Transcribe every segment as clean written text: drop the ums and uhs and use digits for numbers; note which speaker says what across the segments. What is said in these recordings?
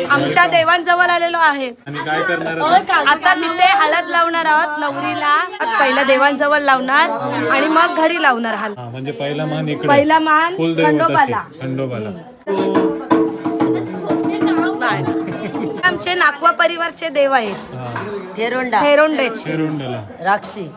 Speaker 1: आमच्या देवांजवळ आलेलो आहे.
Speaker 2: आणि काय करणार आहात?
Speaker 1: आता तिथे हळद लावणार आहोत नवरीला. पहिला देवांजवळ लावणार आणि मग घरी लावणार हळद.
Speaker 2: म्हणजे पहिला मान इकडे,
Speaker 1: पहिला मान खंडोबाला.
Speaker 2: खंडोबाला.
Speaker 1: आमचे नागवा परिवारचे देव आहेत. थेरोंडेचे.
Speaker 2: शेरुंडला.
Speaker 3: राक्षी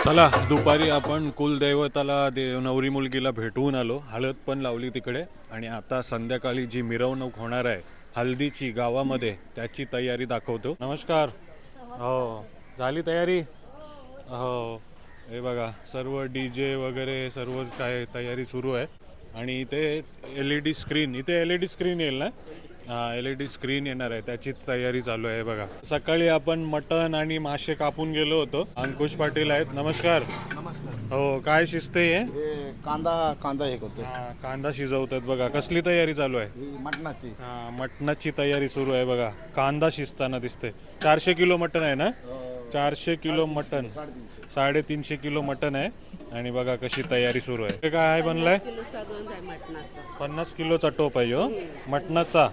Speaker 2: चला, दुपारी आपण कुलदैवताला नवरी मुलगीला भेटवून आलो. हळद पण लावली तिकडे आणि आता संध्याकाळी जी मिरवणूक होणार आहे हल्दीची गावामध्ये त्याची तयारी दाखवतो. नमस्कार. हो, झाली तयारी? हो, हे बघा सर्व DJ वगैरे सर्वच काय तयारी सुरू आहे. आणि इथे LED स्क्रीन, इथे LED स्क्रीन येईल ना? LED स्क्रीन येणार आहे, त्याची तयारी चालू आहे बघा. सकाळी आपण मटण आणि मासे कापून गेलो होतो. अंकुश पाटील आहेत. नमस्कार. हो, काय शिजते हे?
Speaker 4: कांदा हे करतोय.
Speaker 2: कांदा शिजवतात बघा. कसली तयारी चालू आहे?
Speaker 4: मटणाची.
Speaker 2: मटणाची तयारी सुरू आहे बघा. कांदा शिजताना दिसते. 400 किलो मटण आहे ना? 400 किलो मटण, 350 किलो मटण आहे. आणि बघा कशी तयारी सुरू आहे. हे काय आहे बनलाय? 50 किलोचा टोप आहे हो मटणाचा.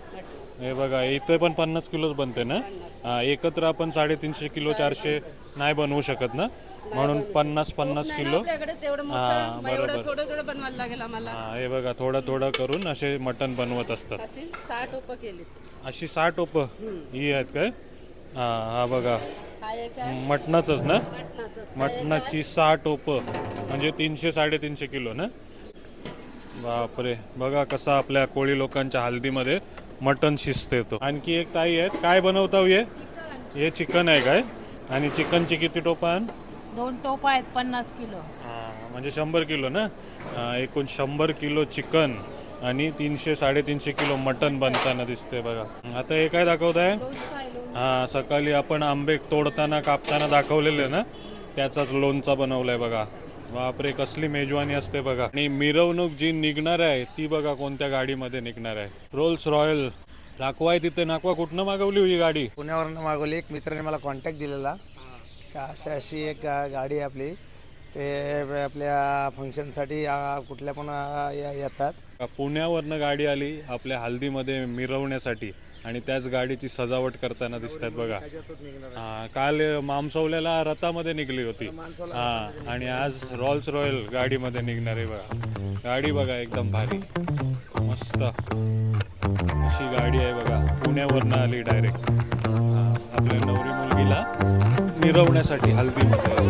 Speaker 2: हे बघा, इथे पण 50 किलोच बनते ना? एकत्र आपण 350 किलो 400 नाही बनवू शकत ना, म्हणून 50 किलो. हा, बरोबर. हे बघा, थोडं करून असे मटण बनवत असतात. अशी 60 टोप ही आहेत काय? हा बघा, मटणाचंच ना? मटणाची 60 टोप म्हणजे 300-350 किलो ना? बापरे, बघा कसा आपल्या कोळी लोकांच्या हल्दीमध्ये मटण शिजते तो. आणखी एक ताई आहेत. काय बनवता हे चिकन आहे काय? आणि चिकनची किती टोपा?
Speaker 5: 2 टोप आहेत 50 किलो.
Speaker 2: म्हणजे 100 किलो ना? एकूण 100 किलो चिकन आणि 300-350 किलो मटण बनताना दिसते बघा. आता हे काय दाखवताय? सकाळी आपण आंबे तोडताना कापताना दाखवलेले ना, त्याचाच लोणचा बनवलाय बघा. बापरे, कसली मेजवानी असते बघा. आणि मिरवणूक जी निघणार आहे ती बघा कोणत्या गाडीमध्ये निघणार आहे. रोल्स रॉयल दाखवाय तिथे. नाकवा कुठनं मागवली ही गाडी?
Speaker 4: पुण्यावरून मागवली. एक मित्राने मला कॉन्टॅक्ट दिलेला का अशी एक गाडी आहे आपली, ते आपल्या फंक्शनसाठी कुठल्या पण येतात.
Speaker 2: पुण्यावरनं गाडी आली आपल्या हल्दीमध्ये मिरवण्यासाठी आणि त्याच गाडीची सजावट करताना दिसतात बघा. काल मामसवल्याला रथामध्ये निघली होती. आणि आज रॉल्स रॉयल गाडीमध्ये निघणार आहे बघा. गाडी बघा एकदम भारी मस्त अशी गाडी आहे बघा. पुण्यावरनं आली डायरेक्ट आपल्या नवरी मुलगीला मिरवण्यासाठी हल्दीमध्ये.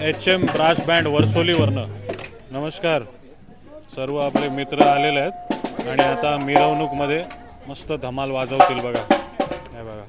Speaker 2: HM ब्रास बँड वर्सोलीवरनं. नमस्कार. सर्व आपले मित्र आलेले आहेत आणि आता मिरवणूकमध्ये मस्त धमाल वाजवतील बघा. हे बघा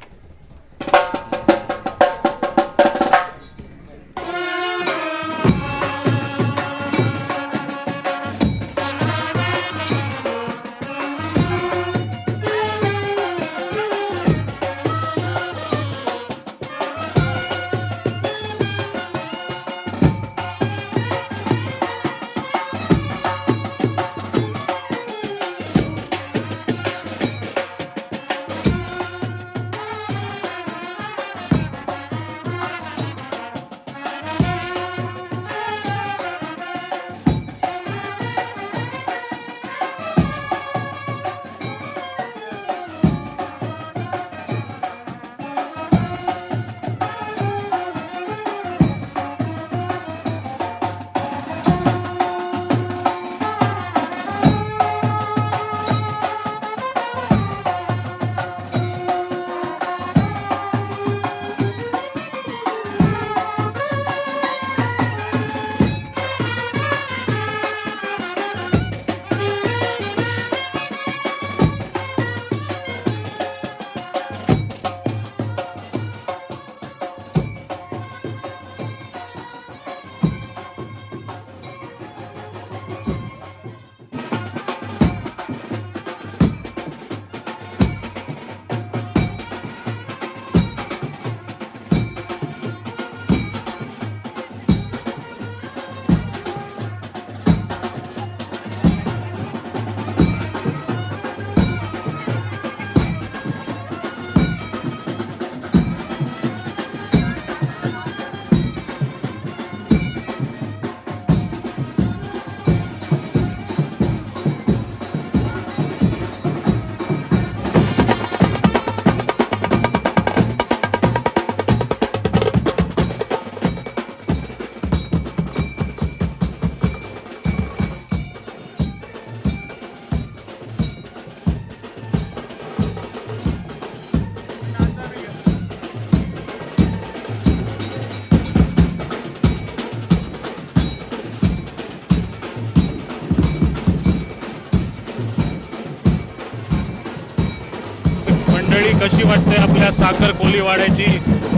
Speaker 2: मंडळी कशी वाटते आपल्या साखर कोलीवाड्याची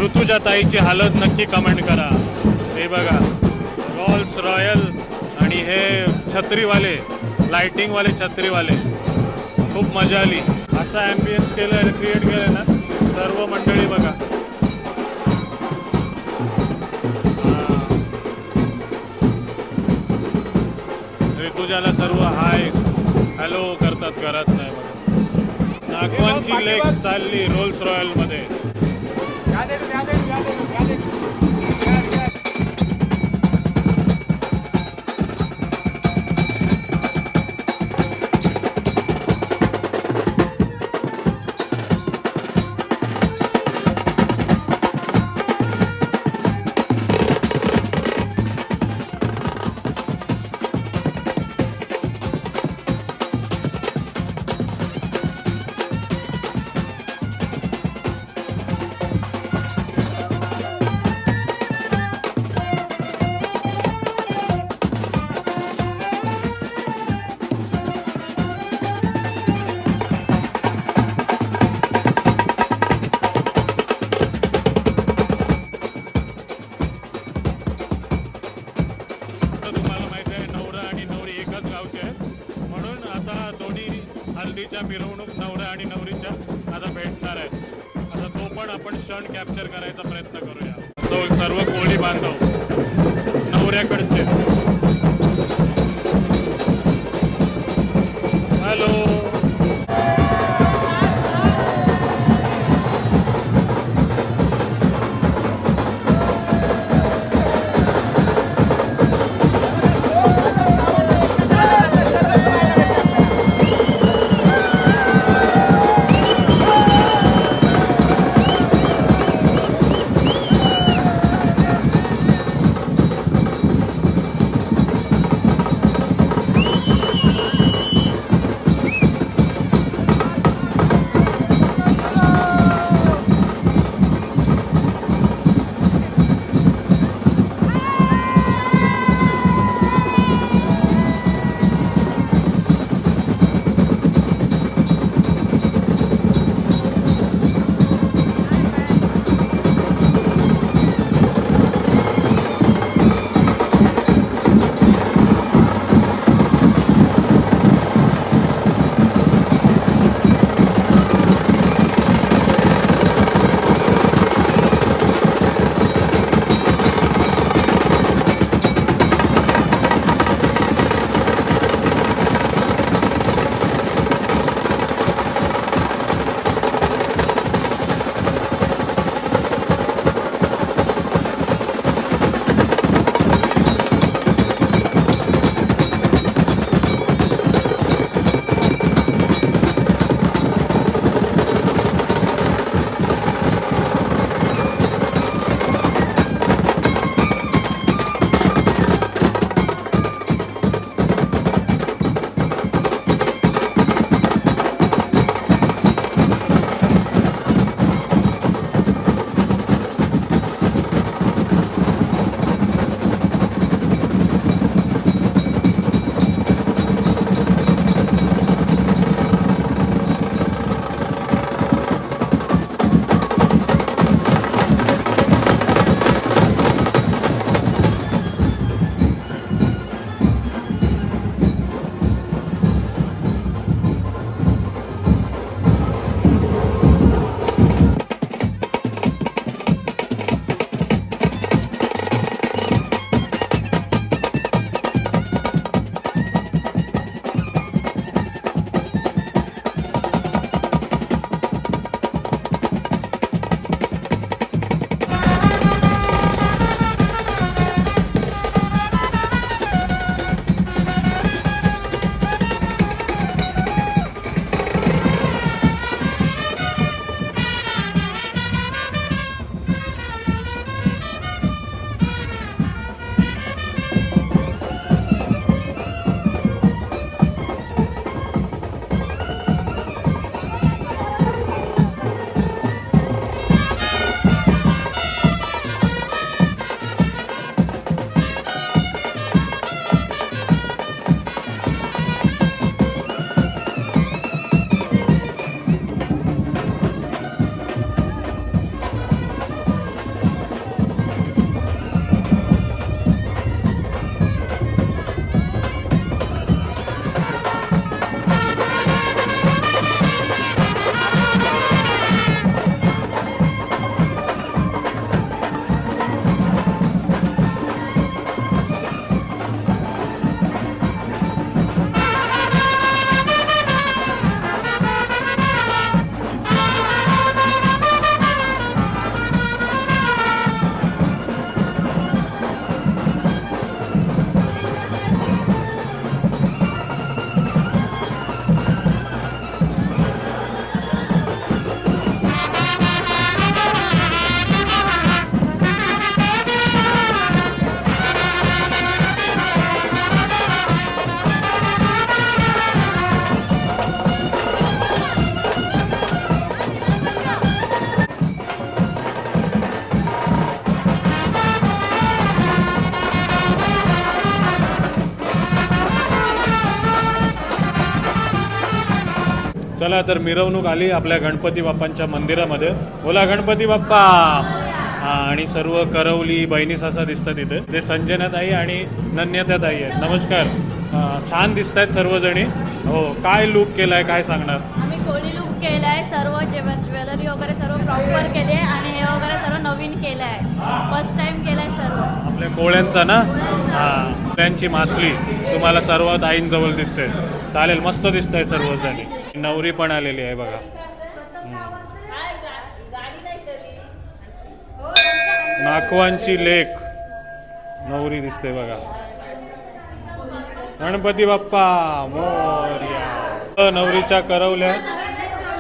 Speaker 2: ऋतुजा ताईची हालत नक्की कमेंट करा. हे बघा रोल्स रॉयल आणि हे छत्रीवाले लाइटिंगवाले छत्रीवाले खूप मजा आली. असा ॲम्बियन्स केलं क्रिएट केलं ना सर्व मंडळी बघा. ऋतुजाला सर्व हाय हॅलो करतात करत नाही बघा. नागवांची लेक चालली रोल्स रॉयल मध्ये. हल्दीच्या मिरवणूक नवरा आणि नवरीच्या आता भेटणार आहे. आता तो पण आपण क्षण कॅप्चर करायचा प्रयत्न करूया. सो सर्व कोळी बांधव नवऱ्याकडचे हॅलो. चला तर मिरवणूक आली आपल्या गणपती बाप्पांच्या मंदिरामध्ये. बोला गणपती बाप्पा. हा, आणि सर्व करवली बहिणी सासा दिसतात इथे. ते संजनाताई आणि नन्यताताई आहेत. नमस्कार. छान दिसत आहेत सर्वजणी. हो, काय लुक केलाय, काय सांगणार?
Speaker 3: आम्ही कोळी लुक केलाय, सर्व ज्वेलरी वगैरे सर्व प्रॉपर केले आणि हे वगैरे सर्व नवीन केलंय. फर्स्ट टाइम केलंय सर्व.
Speaker 2: आपल्या कोळ्यांचा ना. हां, कोळ्यांची मासली तुम्हाला सर्व ताईंजवळ दिसते. चालेल, मस्त दिसत आहे सर्वजणी. नवरी पण आलेली आहे बघा. नाकवांची लेक नवरी दिसते बघा. गणपती बाप्पा मोरया. नवरीच्या करवल्या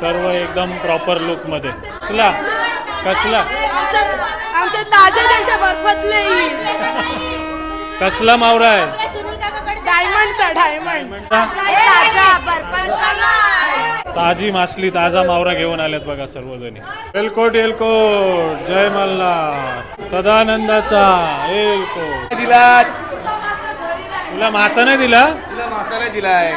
Speaker 2: सर्व एकदम प्रॉपर लुक मध्ये. कसला कसला
Speaker 1: आमच्या ताजे त्यांच्या बर्फातले
Speaker 2: कसला मावरा आहे?
Speaker 1: डायमंडचा
Speaker 2: ताजी मासली, ताजा मावरा घेऊन आलेत बघा सर्वजणी. एलकोट एलकोट, जय मल्हार, सदानंदाचा एलकोट.
Speaker 4: दिला
Speaker 2: तुला मासा नाही दिला?
Speaker 4: तुला मासा नाही दिलाय.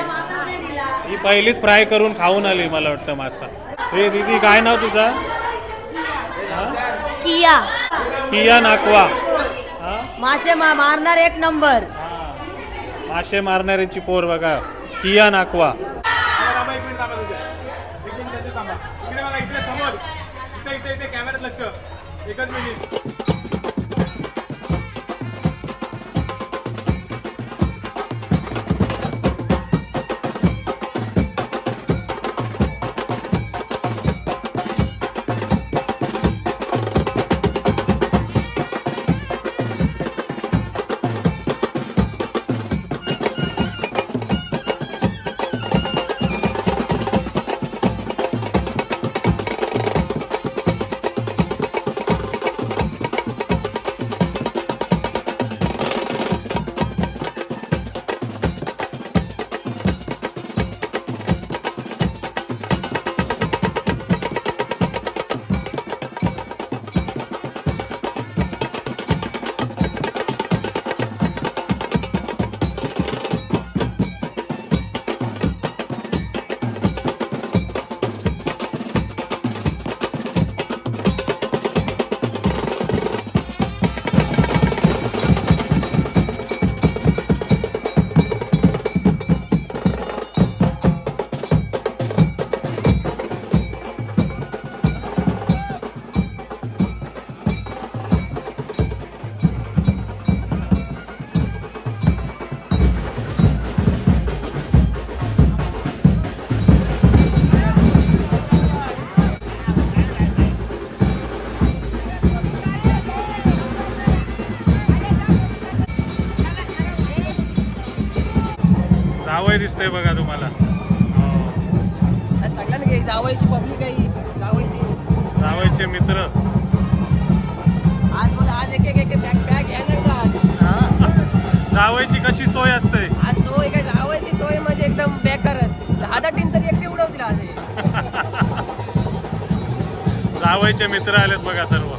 Speaker 2: ही पहिलीच फ्राय करून खाऊन आली मला वाटतं मासा. हे दीदी काय नाव तुझा?
Speaker 1: किया
Speaker 2: पिया नाकवा.
Speaker 1: मासे मारणार एक नंबर.
Speaker 2: मासे मारणाऱ्याची पोर बघा, किया नाकवा.
Speaker 6: कॅमेऱ्यात लक्ष. एकच मिनिट.
Speaker 2: जावई दिसतंय बघा तुम्हाला.
Speaker 1: जावयाची पब्लिक आहे.
Speaker 2: जावईचे मित्र.
Speaker 1: आज एक बॅग घ्यायला आज.
Speaker 2: जावईची कशी सोय असते?
Speaker 1: आज सोय काय, जावयाची सोय म्हणजे एकदम बेकार. 10 टीम तरी एकटे उडवतील आज.
Speaker 2: जावईचे मित्र आलेत बघा सर्व.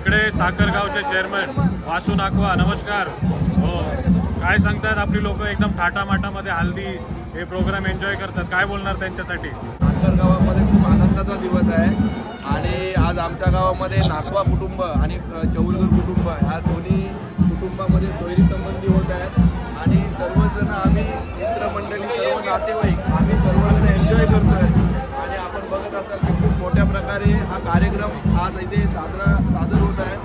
Speaker 2: इकडे साखरगावचे चेअरमन वासू नाकवा, नमस्कार. हो, काय सांगतात आपली लोक एकदम थाटामाटामध्ये हल्दी हे प्रोग्राम एन्जॉय करतात, काय बोलणार त्यांच्यासाठी?
Speaker 7: साखर गावामध्ये खूप आनंदाचा दिवस आहे आणि आज आमच्या गावामध्ये नाकवा कुटुंब आणि चौलगर कुटुंब ह्या दोन्ही कुटुंबामध्ये सोयरी संबंधी होत आहेत आणि सर्वजण आम्ही मित्रमंडळी सर्व नातेवाईक आम्ही सर्वजण एन्जॉय करतो आहे आणि आपण बघत असाल की खूप मोठ्या प्रकारे हा कार्यक्रम आज इथे सादर होत आहे.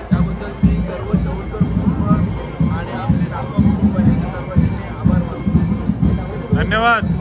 Speaker 7: त्याबद्दल मी सर्व चौलगर कुटुंब आणि आपले नाकवा कुटुंब यांचे सर्वांचे आभार मानतो.
Speaker 2: धन्यवाद.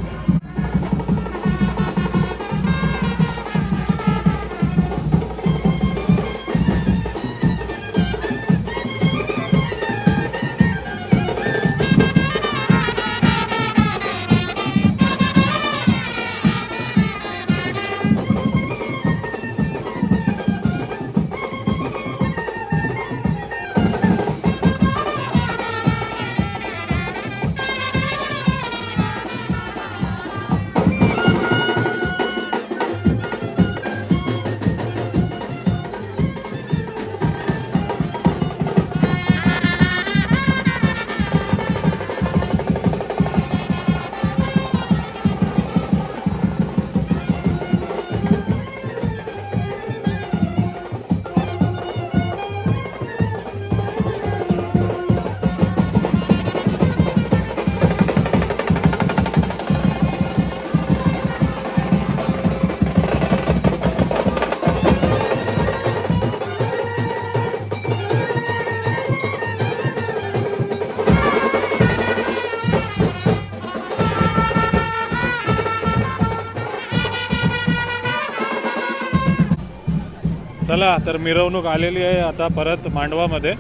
Speaker 2: चला तर मिरवणूक आलेली आहे आता परत मांडवामध्ये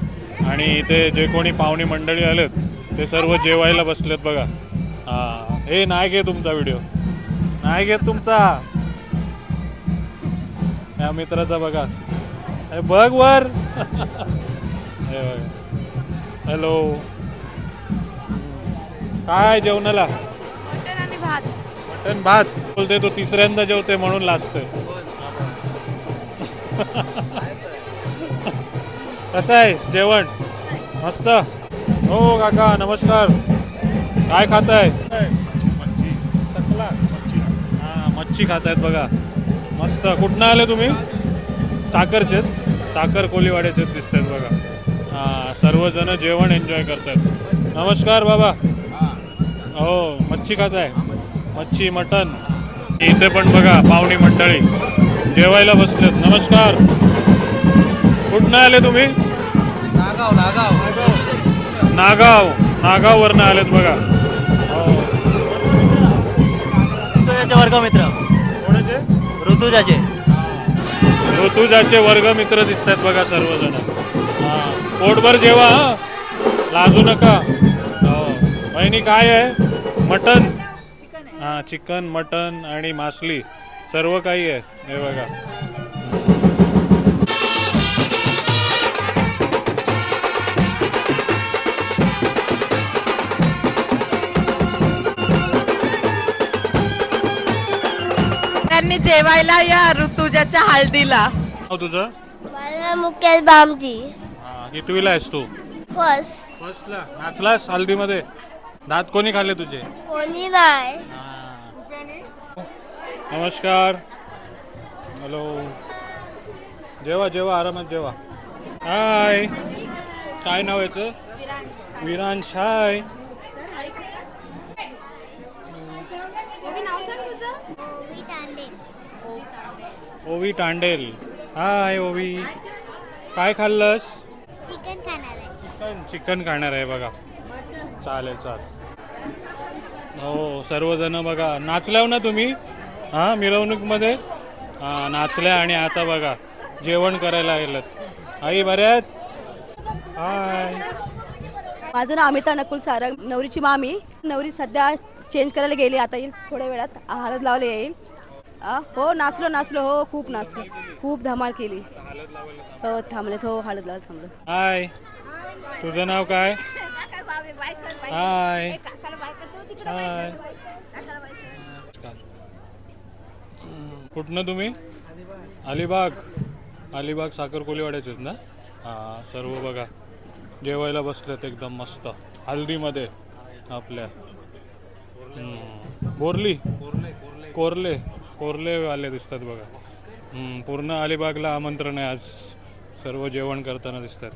Speaker 2: आणि इथे जे कोणी पाहुणी मंडळी आलेत ते सर्व जेवायला बसलेत बघा. हां, हे नाही घे तुमचा व्हिडिओ, नाही घेत तुमचा, या मित्राचा बघा. अरे बघ वर. हे बघा. हॅलो, काय जेवणाला?
Speaker 3: मटण आणि भात.
Speaker 2: मटण भात बोलते तो, तिसऱ्यांदा जेवते म्हणून लाजतोय. कसं आहे जेवण? मस्त. हो काका नमस्कार, काय खाताय? मच्छी. सकला मच्छी. हां, मच्छी खातायत बघा. मस्त. कुठनं आले तुम्ही? साखरचेच, साखर कोलीवाड्याचेच दिसत आहेत बघा. हां, सर्वजण जेवण एन्जॉय करतात. नमस्कार बाबा. हो, मच्छी खाताय? मच्छी मटण. इथे पण बघा पाहुणी मंडळी जेवायला बसलेत. नमस्कार. कुठनं आले तुम्ही? नागाववरनं आलेत बघा.
Speaker 8: ऋतुजाचे वर्गमित्र.
Speaker 2: कोणाचे? ऋतुजाचे वर्गमित्र दिसत आहेत बघा सर्वजण. हां, पोटभर जेवा, लाजू नका. हो बहिणी, काय आहे? मटण. हां, चिकन, मटण आणि मासली सर्व काही आहे. हे बघा.
Speaker 1: त्यांनी जेवायला या ऋतुजाच्या हळदीला.
Speaker 2: हो, तुझं?
Speaker 9: माझा मुकेश बामजी.
Speaker 2: हां, कितवीला आहेस तू? फर्स्टला. नाचलास हल्दीमध्ये? दात कोणी खाल्ले तुझे?
Speaker 9: कोणी नाही.
Speaker 2: नमस्कार. हॅलो, जेवा जेवा, आरामात जेवा. हाय, काय नाव याचं? विरांश. हाय. ओवी टांडेल. हाय ओवी, काय खाल्लंस?
Speaker 9: चिकन खाणार आहे.
Speaker 2: चिकन खाणार आहे बघा. चालेल चालेल. हो, सर्वजण बघा नाचल्याव ना तुम्ही? हां, मिरवणूकमध्ये. हां, नाचल्या आणि आता बघा जेवण करायला गेलं. आई बऱ्या आहेत? हाय.
Speaker 1: माझं नाव अमिता नकुल सारंग, नवरीची मामी. नवरी सध्या चेंज करायला गेली, आता येईल थोड्या वेळात. हळद लावले येईल. हो, नाचलो. हो, खूप नाचलो, खूप धमाल केली. हो, थांबलेत. हो, हळद लावलं थांबलो.
Speaker 2: हाय, तुझं नाव काय? हाय. हाय. कुठनं तुम्ही? अलिबाग. अलिबाग साखर कोलीवाड्याचेच ना? हां, सर्व बघा जेवायला बसलेत एकदम मस्त हल्दीमध्ये आपल्या. बोरली कोरले वाले दिसतात बघा. पूर्ण अलिबागला आमंत्रण आहे आज. सर्व जेवण करताना दिसतात.